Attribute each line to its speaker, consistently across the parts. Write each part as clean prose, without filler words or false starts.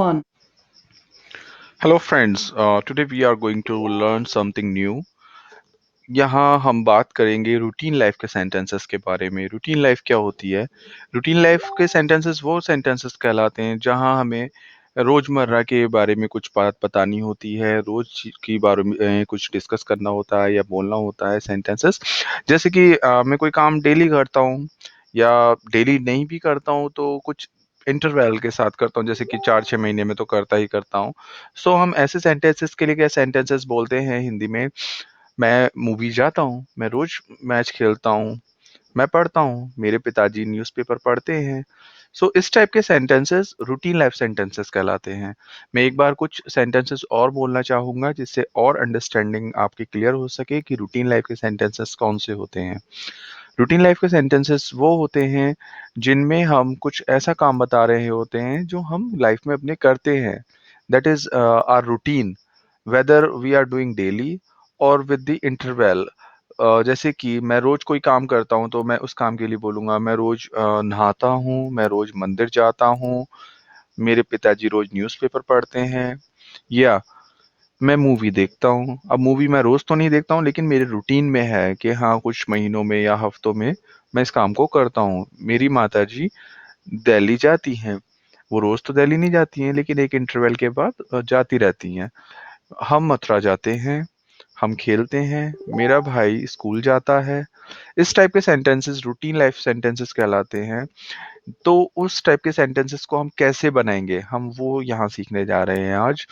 Speaker 1: On.
Speaker 2: Hello, friends. Today we are going to learn something new. यहाँ हम बात करेंगे रूटीन लाइफ के सेंटेंसेस के बारे में। रूटीन लाइफ क्या होती है? रूटीन लाइफ के सेंटेंसेस वो सेंटेंसेस कहलाते हैं जहाँ हमें रोजमर्रा के बारे में कुछ बात बतानी होती है, रोज की बारे में कुछ डिस्कस करना होता है या बोलना होता है सेंटेंसेस। जैसे कि मैं कोई काम डेली करता हूँ या डेली नहीं भी करता हूँ तो कुछ इंटरवल के साथ करता हूँ, जैसे कि 4-6 महीने में तो करता ही करता हूँ। सो हम ऐसे सेंटेंसेस के लिए क्या सेंटेंसेस बोलते हैं हिंदी में? मैं मूवी जाता हूँ, मैं रोज मैच खेलता हूँ, मैं पढ़ता हूँ, मेरे पिताजी न्यूज़पेपर पढ़ते हैं। सो इस टाइप के सेंटेंसेस रूटीन लाइफ सेंटेंसेस कहलाते हैं। मैं एक बार कुछ सेंटेंसेस और बोलना चाहूँगा जिससे और अंडरस्टैंडिंग आपकी क्लियर हो सके कि रूटीन लाइफ के सेंटेंसेस कौन से होते हैं। रूटीन लाइफ के सेंटेंसेस वो होते हैं जिनमें हम कुछ ऐसा काम बता रहे होते हैं जो हम लाइफ में अपने करते हैं। That is our routine, whether we are doing daily और विद द इंटरवल। जैसे कि मैं रोज कोई काम करता हूँ तो मैं उस काम के लिए बोलूँगा मैं रोज नहाता हूँ, मैं रोज मंदिर जाता हूँ, मेरे पिताजी रोज न्यूज़पेपर पढ़ते हैं, या मैं मूवी देखता हूँ। अब मूवी मैं रोज़ तो नहीं देखता हूँ लेकिन मेरे रूटीन में है कि हाँ, कुछ महीनों में या हफ्तों में मैं इस काम को करता हूँ। मेरी माताजी दिल्ली जाती हैं। वो रोज़ तो दिल्ली नहीं जाती हैं लेकिन एक इंटरवल के बाद जाती रहती हैं। हम मथुरा जाते हैं, हम खेलते हैं, मेरा भाई स्कूल जाता है। इस टाइप के सेंटेंसेस रूटीन लाइफ सेंटेंसेस कहलाते हैं। तो उस टाइप के सेंटेंसेस को हम कैसे बनाएँगे, हम वो यहाँ सीखने जा रहे हैं आज।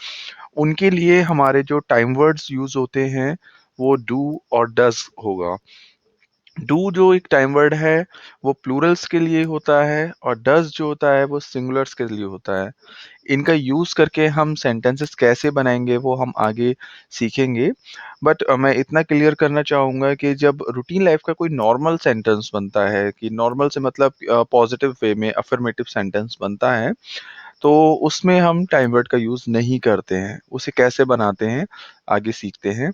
Speaker 2: उनके लिए हमारे जो टाइम वर्ड्स यूज़ होते हैं, वो डू और डज़ होगा। डू जो एक टाइम वर्ड है, वो प्लूरल्स के लिए होता है और डज़ जो होता है, वो सिंगुलर्स के लिए होता है। इनका यूज़ करके हम सेंटेंसेस कैसे बनाएँगे, वो हम आगे सीखेंगे। बट मैं इतना क्लियर करना चाहूँगा कि जब रूटीन लाइफ़ का कोई नॉर्मल सेंटेंस बनता है, कि नॉर्मल से मतलब पॉज़िटिव वे में अफ़र्मेटिव सेंटेंस बनता है, तो उसमें हम टाइम वर्ड का यूज़ नहीं करते हैं। उसे कैसे बनाते हैं, आगे सीखते हैं।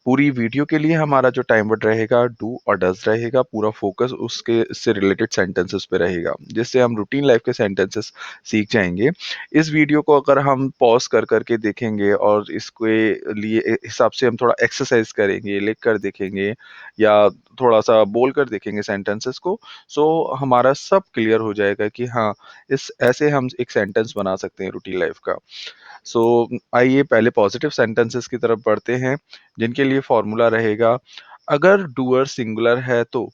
Speaker 2: पूरी वीडियो के लिए हमारा जो टाइम वर्ड रहेगा डू और डज़ रहेगा, पूरा फ़ोकस उसके से रिलेटेड सेंटेंसेस पे रहेगा, जिससे हम रूटीन लाइफ़ के सेंटेंसेस सीख जाएँगे। इस वीडियो को अगर हम पॉज़ कर के देखेंगे और इसके लिए हिसाब से हम थोड़ा एक्सरसाइज़ करेंगे, लिख कर देखेंगे या थोड़ा-सा बोल कर देखेंगे सेंटेंसेस को, सो हमारा सब क्लियर हो जाएगा कि हाँ, इस ऐसे हम एक सेंटेंस बना सकते हैं रूटीन लाइफ़ का। सो आइए पहले पॉजिटिव सेंटेंसेस की तरफ बढ़ते हैं, जिनके लिए फॉर्मूला रहेगा, अगर डूअर सिंगुलर है तो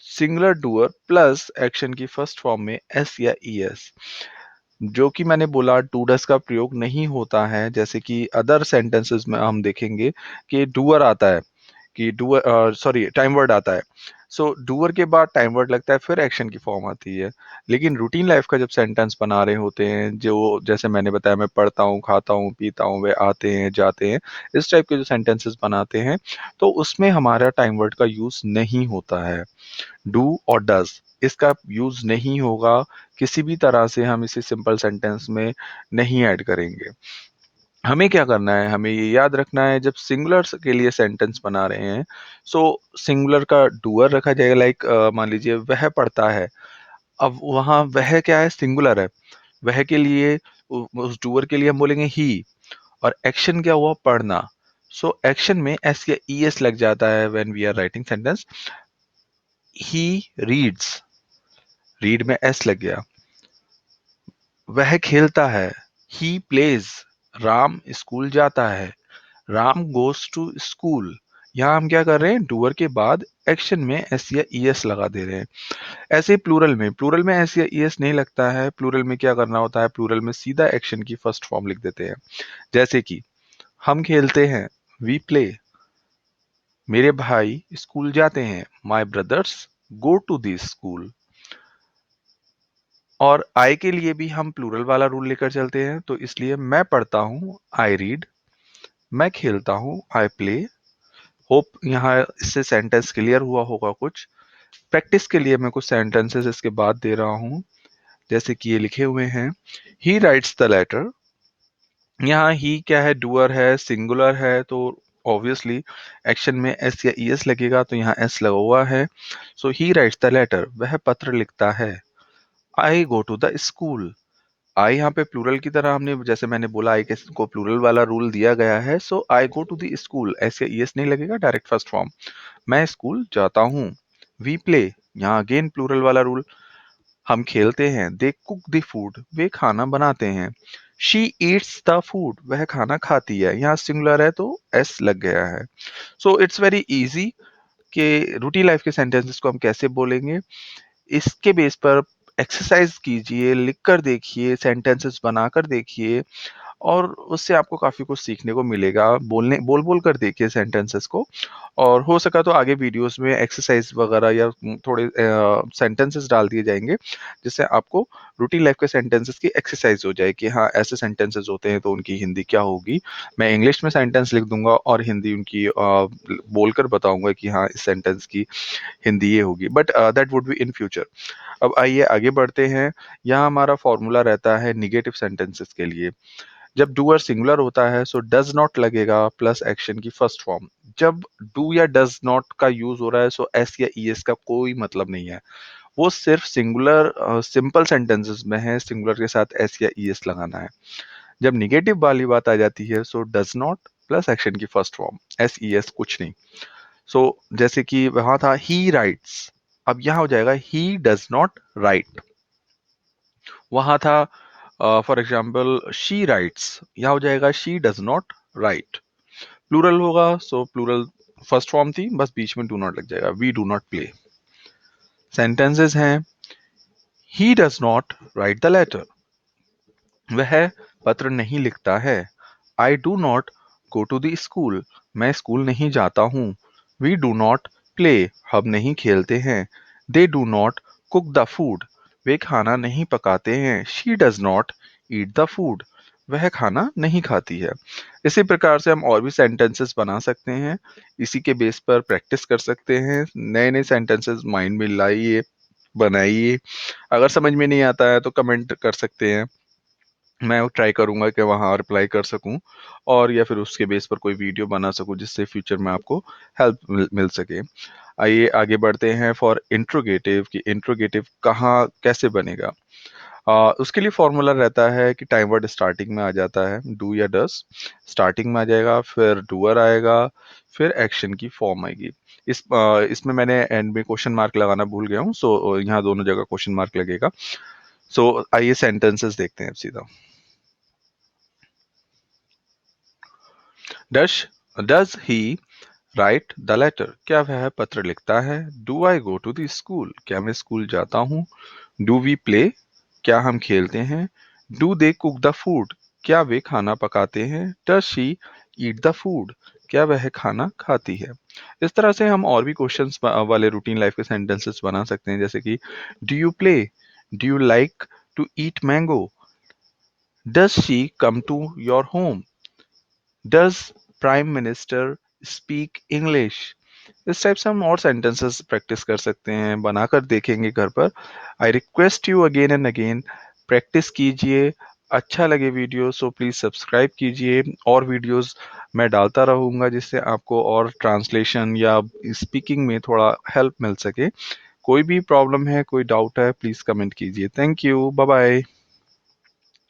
Speaker 2: सिंगुलर डूअर प्लस एक्शन की फर्स्ट फॉर्म में एस या ई एस। जो कि मैंने बोला डू डस का प्रयोग नहीं होता है, जैसे कि अदर सेंटेंसेस में हम देखेंगे कि डूअर आता है, कि डूअर सॉरी टाइम वर्ड आता है। सो डूअर के बाद टाइम वर्ड लगता है, फिर एक्शन की फॉर्म आती है। लेकिन रूटीन लाइफ का जब सेंटेंस बना रहे होते हैं, जो जैसे मैंने बताया, मैं पढ़ता हूँ, खाता हूँ, पीता हूँ, वे आते हैं, जाते हैं, इस टाइप के जो सेंटेंसेस बनाते हैं, तो उसमें हमारा टाइम वर्ड का यूज़ नहीं होता है। डू और डज इसका यूज़ नहीं होगा, किसी भी तरह से हम इसे सिंपल सेंटेंस में नहीं ऐड करेंगे। हमें क्या करना है, हमें ये याद रखना है जब सिंगुलर के लिए सेंटेंस बना रहे हैं, सो सिंगुलर का डूअर रखा जाएगा। लाइक मान लीजिए वह पढ़ता है। अब वहाँ वह क्या है, सिंगुलर है। वह के लिए उस डूअर के लिए हम बोलेंगे ही, और एक्शन क्या हुआ, पढ़ना। सो एक्शन में एस या ई एस लग जाता है when we are writing sentence. He reads, read में एस लग गया। वह खेलता है, ही प्लेज। राम स्कूल जाता है, राम गोज टू स्कूल। यहाँ हम क्या कर रहे हैं, डूअर के बाद एक्शन में एस या ई एस लगा दे रहे हैं। ऐसे ही प्लूरल में एस या ई एस नहीं लगता है। प्लूरल में क्या करना होता है, प्लूरल में सीधा एक्शन की फर्स्ट फॉर्म लिख देते हैं। जैसे कि हम खेलते हैं, वी प्ले। मेरे भाई स्कूल जाते हैं, my brothers go to this school. और आई के लिए भी हम प्लूरल वाला रूल लेकर चलते हैं, तो इसलिए मैं पढ़ता हूँ, आई रीड। मैं खेलता हूँ, आई प्ले। होप यहाँ इससे सेंटेंस क्लियर हुआ होगा कुछ। प्रैक्टिस के लिए मैं कुछ सेंटेंसेस इसके बाद दे रहा हूँ, जैसे कि ये लिखे हुए हैं। He writes the letter. यहाँ ही क्या है, डूअर है, सिंगुलर है, तो ऑब्वियसली एक्शन में एस या ई एस लगेगा, तो यहाँ एस लगा हुआ है। सो ही राइट्स द लेटर, वह पत्र लिखता है। आई गो टू द स्कूल, आई यहाँ पे प्लूरल की तरह हमने जैसे मैंने बोला आई को प्लूरल वाला रूल दिया गया है, सो आई गो टू द स्कूल ऐसे ईएस नहीं लगेगा, डायरेक्ट फर्स्ट फॉर्म। मैं स्कूल जाता हूँ। वी प्ले, यहाँ अगेन प्लूरल वाला रूल। हम खेलते हैं। दे कुक द फूड, वे खाना बनाते हैं। शी ईट्स द फूड, वह खाना खाती है। यहाँ सिंगुलर है तो एस लग गया है। सो इट्स वेरी इजी कि रूटीन लाइफ के सेंटेंसेस को हम कैसे बोलेंगे। इसके बेस पर एक्सरसाइज कीजिए, लिख कर देखिए, सेंटेंसेस बनाकर देखिए, और उससे आपको काफ़ी कुछ सीखने को मिलेगा। बोल कर देखिए सेंटेंसेस को, और हो सका तो आगे वीडियोस में एक्सरसाइज वगैरह या थोड़े सेंटेंसेस डाल दिए जाएंगे, जिससे आपको रूटीन लाइफ के सेंटेंसेस की एक्सरसाइज हो जाए कि हाँ ऐसे सेंटेंसेस होते हैं तो उनकी हिंदी क्या होगी। मैं इंग्लिश में सेंटेंस लिख दूंगा और हिंदी उनकी बोलकर बताऊंगा कि हाँ इस सेंटेंस की हिंदी ये होगी, but that would be in future. अब आइए आगे बढ़ते हैं। यहाँ हमारा फॉर्मूला रहता है निगेटिव सेंटेंसेस के लिए। जब डूअर सिंगुलर होता है सो डज नॉट लगेगा प्लस एक्शन की फर्स्ट फॉर्म। जब डू या डज नॉट का यूज हो रहा है सो एस या ईएस का कोई मतलब नहीं है। वो सिर्फ सिंगुलर सिंपल सेंटेंसेस में है, सिंगुलर के साथ एस या ईएस लगाना है। जब निगेटिव वाली बात आ जाती है so does not plus action की फर्स्ट फॉर्म, एस ईएस कुछ नहीं। सो जैसे कि वहां था ही राइट्स, अब यहां हो जाएगा ही डज नॉट राइट। वहां था फॉर एग्जाम्पल शी राइट्स, यहाँ हो जाएगा she does not write. Plural होगा सो प्लूरल फर्स्ट फॉर्म थी, बस बीच में डू नॉट लग जाएगा, we do not play. Sentences हैं he does not write the letter, वह पत्र नहीं लिखता है। I do not go to the school, मैं स्कूल नहीं जाता हूँ। वी डू नॉट प्ले, हम नहीं खेलते हैं। They do not cook the food, वे खाना नहीं पकाते हैं। She does not eat the food, वह खाना नहीं खाती है। इसी प्रकार से हम और भी सेंटेंसेस बना सकते हैं, इसी के बेस पर प्रैक्टिस कर सकते हैं। नए नए सेंटेंसेस माइंड में लाइए, बनाइए। अगर समझ में नहीं आता है तो कमेंट कर सकते हैं, मैं ट्राई करूंगा कि वहाँ रिप्लाई कर सकूं, और या फिर उसके बेस पर कोई वीडियो बना सकूं जिससे फ्यूचर में आपको हेल्प मिल सके। आइए आगे बढ़ते हैं फॉर इंट्रोगेटिव, कि इंट्रोगेटिव कहाँ कैसे बनेगा। उसके लिए फॉर्मूला रहता है कि टाइम वर्ड स्टार्टिंग में आ जाता है, डू या डस स्टार्टिंग में आ जाएगा, फिर डूअर आएगा, फिर एक्शन की फॉर्म आएगी। इसमें मैंने एंड में क्वेश्चन मार्क लगाना भूल गया हूँ, सो यहाँ दोनों जगह क्वेश्चन मार्क लगेगा। सो आइए सेंटेंसेस देखते हैं अब सीधा। डश does he write the letter, क्या वह पत्र लिखता है। Do I go to the school, क्या मैं स्कूल जाता हूँ। डू वी प्ले, क्या हम खेलते हैं। Do they cook the food, क्या वे खाना पकाते हैं। Does she eat the food, क्या वह खाना खाती है। इस तरह से हम और भी क्वेश्चंस वाले रूटीन लाइफ के सेंटेंसेस बना सकते हैं, जैसे कि do you play, do you like to eat mango, does she come to your home, does prime minister speak English. इस टाइप से हम और सेंटेंसेस प्रैक्टिस कर सकते हैं, बनाकर देखेंगे घर पर। I request you again and again, practice कीजिए। अच्छा लगे वीडियो सो प्लीज़ सब्सक्राइब कीजिए, और वीडियोस मैं डालता रहूँगा जिससे आपको और ट्रांसलेशन या स्पीकिंग में थोड़ा हेल्प मिल सके। कोई भी प्रॉब्लम है, कोई डाउट है, प्लीज़ कमेंट कीजिए। Thank you, bye bye.